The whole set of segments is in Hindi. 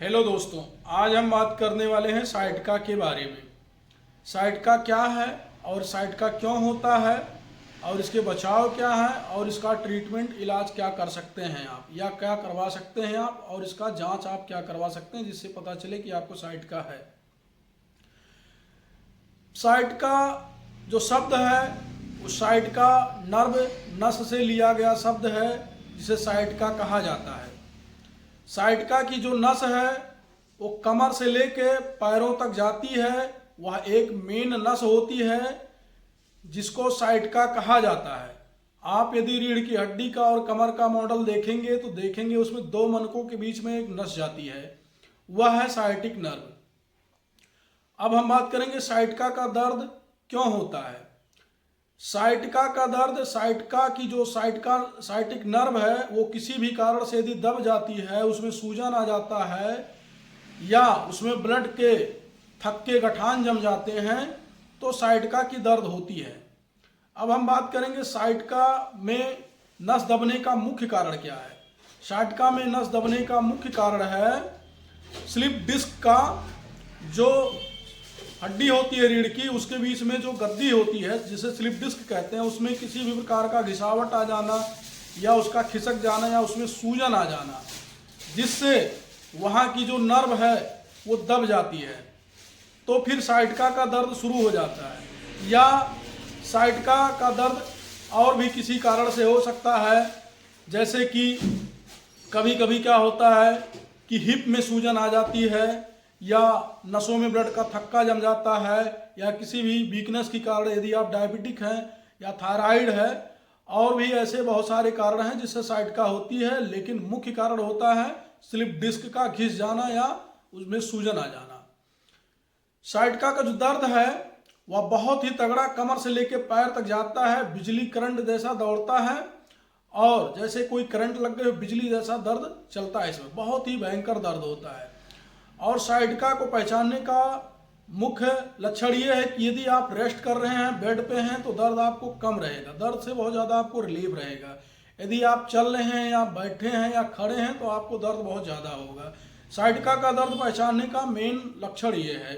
हेलो दोस्तों, आज हम बात करने वाले हैं साइटिका के बारे में। साइटिका क्या है और साइटिका क्यों होता है और इसके बचाव क्या है और इसका ट्रीटमेंट इलाज क्या कर सकते हैं आप या क्या करवा सकते हैं आप और इसका जांच आप क्या करवा सकते हैं जिससे पता चले कि आपको साइटिका है। साइटिका जो शब्द है वो साइटिका नर्व नस से लिया गया शब्द है जिसे साइटिका कहा जाता है। साइटिका की जो नस है वो कमर से लेके पैरों तक जाती है। वह एक मेन नस होती है जिसको साइटिका कहा जाता है। आप यदि रीढ़ की हड्डी का और कमर का मॉडल देखेंगे तो देखेंगे उसमें दो मनकों के बीच में एक नस जाती है, वह है साइटिक नर्व। अब हम बात करेंगे साइटिका का दर्द क्यों होता है। साइटिका का दर्द, साइटिका की जो साइटिक नर्व है वो किसी भी कारण से यदि दब जाती है, उसमें सूजन आ जाता है या उसमें ब्लड के थक्के गठान जम जाते हैं तो साइटिका की दर्द होती है। अब हम बात करेंगे साइटिका में नस दबने का मुख्य कारण क्या है। साइटिका में नस दबने का मुख्य कारण है स्लिप डिस्क का, जो हड्डी होती है रीढ़ की, उसके बीच में जो गद्दी होती है जिसे स्लिप डिस्क कहते हैं, उसमें किसी भी प्रकार का घिसावट आ जाना या उसका खिसक जाना या उसमें सूजन आ जाना, जिससे वहाँ की जो नर्व है वो दब जाती है, तो फिर साइटिका का दर्द शुरू हो जाता है। या साइटिका का दर्द और भी किसी कारण से हो सकता है, जैसे कि कभी कभी क्या होता है कि हिप में सूजन आ जाती है या नसों में ब्लड का थक्का जम जाता है या किसी भी वीकनेस के कारण, यदि आप डायबिटिक हैं या थायराइड है, और भी ऐसे बहुत सारे कारण हैं जिससे साइटिका होती है। लेकिन मुख्य कारण होता है स्लिप डिस्क का घिस जाना या उसमें सूजन आ जाना। साइटिका का जो दर्द है वह बहुत ही तगड़ा कमर से लेकर पैर तक जाता है, बिजली करंट जैसा दौड़ता है और जैसे कोई करंट लग गए बिजली जैसा दर्द चलता है। इसमें बहुत ही भयंकर दर्द होता है। और साइटिका को पहचानने का मुख्य लक्षण ये है कि यदि आप रेस्ट कर रहे हैं, बेड पे हैं, तो दर्द आपको कम रहेगा, दर्द से बहुत ज़्यादा आपको रिलीफ रहेगा। यदि आप चल रहे हैं या बैठे हैं या खड़े हैं तो आपको दर्द बहुत ज़्यादा होगा। साइटिका का दर्द पहचानने का मेन लक्षण ये है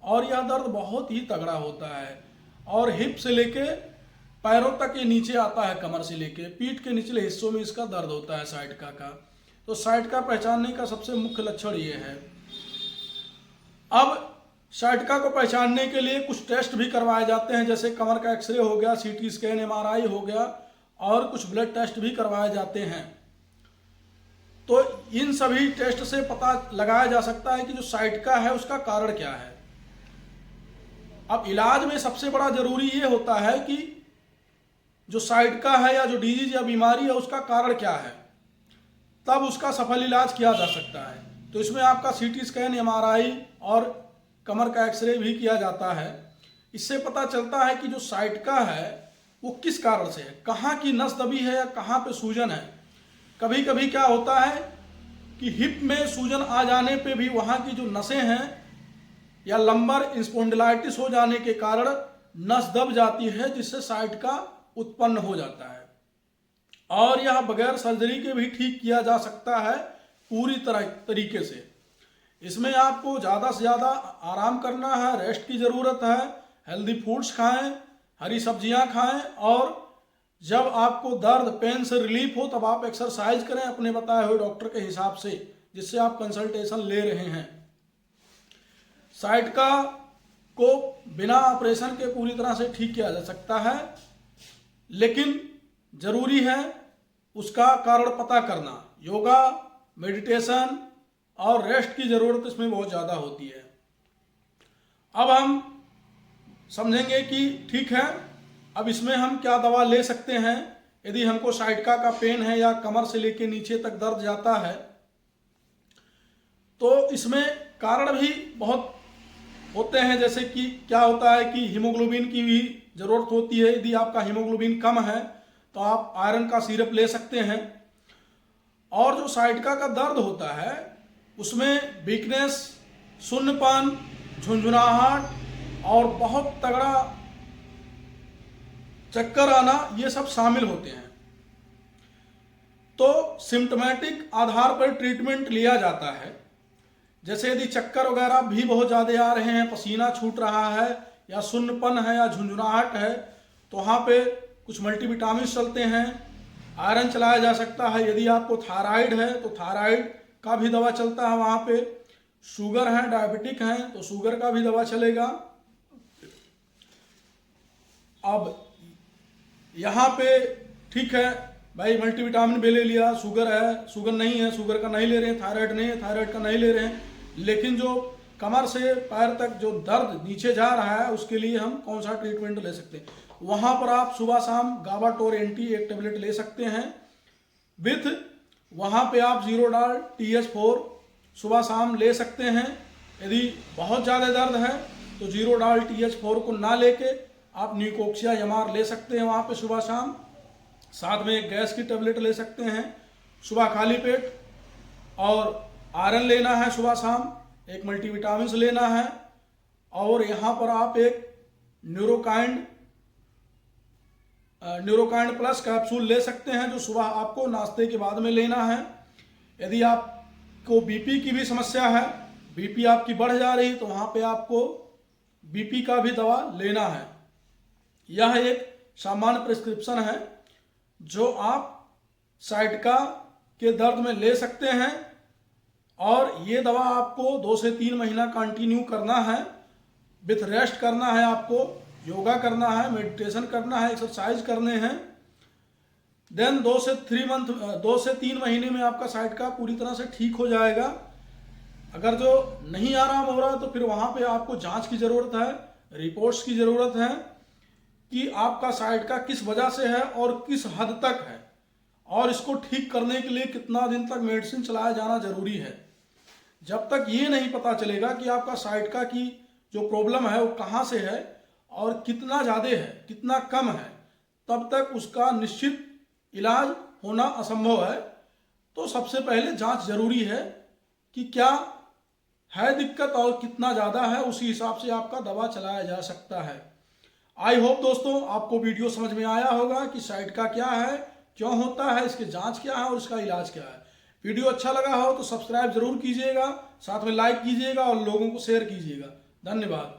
और यह दर्द बहुत ही तगड़ा होता है और हिप से लेके पैरों तक ये नीचे आता है, कमर से लेके पीठ के निचले हिस्सों में इसका दर्द होता है साइटिका का। तो साइटिका पहचानने का सबसे मुख्य लक्षण ये है। अब साइटिका को पहचानने के लिए कुछ टेस्ट भी करवाए जाते हैं, जैसे कमर का एक्सरे हो गया, सीटी स्कैन, एमआरआई हो गया और कुछ ब्लड टेस्ट भी करवाए जाते हैं। तो इन सभी टेस्ट से पता लगाया जा सकता है कि जो साइटिका है उसका कारण क्या है। अब इलाज में सबसे बड़ा जरूरी ये होता है कि जो साइटिका है या जो डिजीज या बीमारी है उसका कारण क्या है, तब उसका सफल इलाज किया जा सकता है। तो इसमें आपका सीटी स्कैन, एमआरआई और कमर का एक्सरे भी किया जाता है। इससे पता चलता है कि जो साइटिका है वो किस कारण से है, कहाँ की नस दबी है या कहाँ पे सूजन है। कभी कभी क्या होता है कि हिप में सूजन आ जाने पे भी वहाँ की जो नसें हैं या लंबर स्पॉन्डिलाइटिस हो जाने के कारण नस दब जाती है, जिससे साइटिका उत्पन्न हो जाता है। और यह बगैर सर्जरी के भी ठीक किया जा सकता है पूरी तरीके से। इसमें आपको ज़्यादा से ज़्यादा आराम करना है, रेस्ट की ज़रूरत है, हेल्दी फूड्स खाएं, हरी सब्जियां खाएं और जब आपको दर्द पेन से रिलीफ हो तब आप एक्सरसाइज करें अपने बताए हुए डॉक्टर के हिसाब से, जिससे आप कंसल्टेशन ले रहे हैं। साइटिका को बिना ऑपरेशन के पूरी तरह से ठीक किया जा सकता है, लेकिन ज़रूरी है उसका कारण पता करना। योगा, मेडिटेशन और रेस्ट की ज़रूरत इसमें बहुत ज़्यादा होती है। अब हम समझेंगे कि ठीक है, अब इसमें हम क्या दवा ले सकते हैं यदि हमको साइटिका का पेन है या कमर से लेके नीचे तक दर्द जाता है। तो इसमें कारण भी बहुत होते हैं, जैसे कि क्या होता है कि हीमोग्लोबिन की भी ज़रूरत होती है। यदि आपका हीमोग्लोबिन कम है तो आप आयरन का सिरप ले सकते हैं। और जो साइटिका का दर्द होता है उसमें वीकनेस, सुन्नपन, झुंझुनाहट और बहुत तगड़ा चक्कर आना, ये सब शामिल होते हैं। तो सिम्टोमेटिक आधार पर ट्रीटमेंट लिया जाता है जैसे यदि चक्कर वगैरह भी बहुत ज़्यादा आ रहे हैं, पसीना छूट रहा है या सुन्नपन है या झुंझुनाहट है, तो वहाँ पे कुछ मल्टीविटामिन चलते हैं। आयरन चलाया जा सकता है। यदि आपको थायराइड है तो थायराइड का भी दवा चलता है वहाँ पे। शुगर है, डायबिटिक हैं तो शुगर का भी दवा चलेगा। अब यहाँ पे ठीक है भाई, मल्टीविटामिन भी ले लिया, शुगर है, शुगर नहीं है, शुगर का नहीं ले रहे हैं, थायराइड नहीं है, थायराइड का नहीं ले रहे हैं, लेकिन जो कमर से पैर तक जो दर्द नीचे जा रहा है उसके लिए हम कौन सा ट्रीटमेंट ले सकते हैं? वहाँ पर आप सुबह शाम गाबाटोर एंटी एक टेबलेट ले सकते हैं विथ वहाँ पे आप जीरोडाल TH4 सुबह शाम ले सकते हैं। यदि बहुत ज़्यादा दर्द है तो जीरोडाल TH4 को ना लेके आप न्यूकोक्सिया MR ले सकते हैं वहाँ पे सुबह शाम। साथ में एक गैस की टेबलेट ले सकते हैं सुबह खाली पेट, और आयरन लेना है सुबह शाम, एक मल्टीविटामिन लेना है, और यहाँ पर आप एक न्यूरोकाइंड प्लस कैप्सूल ले सकते हैं जो सुबह आपको नाश्ते के बाद में लेना है। यदि आपको बीपी की भी समस्या है, बीपी आपकी बढ़ जा रही है, तो वहाँ पे आपको बीपी का भी दवा लेना है। यह एक सामान्य प्रिस्क्रिप्शन है जो आप साइटिका के दर्द में ले सकते हैं, और ये दवा आपको 2 से 3 महीना कंटिन्यू करना है। विथ रेस्ट करना है, आपको योगा करना है, मेडिटेशन करना है, एक्सरसाइज करने हैं। देन 2 से 3 महीने में आपका साइटिका पूरी तरह से ठीक हो जाएगा। अगर जो नहीं आराम हो रहा तो फिर वहाँ पे आपको जांच की ज़रूरत है, रिपोर्ट्स की ज़रूरत है कि आपका साइटिका किस वजह से है और किस हद तक है, और इसको ठीक करने के लिए कितना दिन तक मेडिसिन चलाया जाना जरूरी है। जब तक ये नहीं पता चलेगा कि आपका साइटिका की जो प्रॉब्लम है वो कहाँ से है और कितना ज़्यादा है, कितना कम है, तब तक उसका निश्चित इलाज होना असंभव है। तो सबसे पहले जांच जरूरी है कि क्या है दिक्कत और कितना ज़्यादा है, उसी हिसाब से आपका दवा चलाया जा सकता है। आई होप दोस्तों आपको वीडियो समझ में आया होगा कि साइटिका क्या है, क्यों होता है, इसके जांच क्या है और इसका इलाज क्या है। वीडियो अच्छा लगा हो तो सब्सक्राइब जरूर कीजिएगा, साथ में लाइक कीजिएगा और लोगों को शेयर कीजिएगा। धन्यवाद।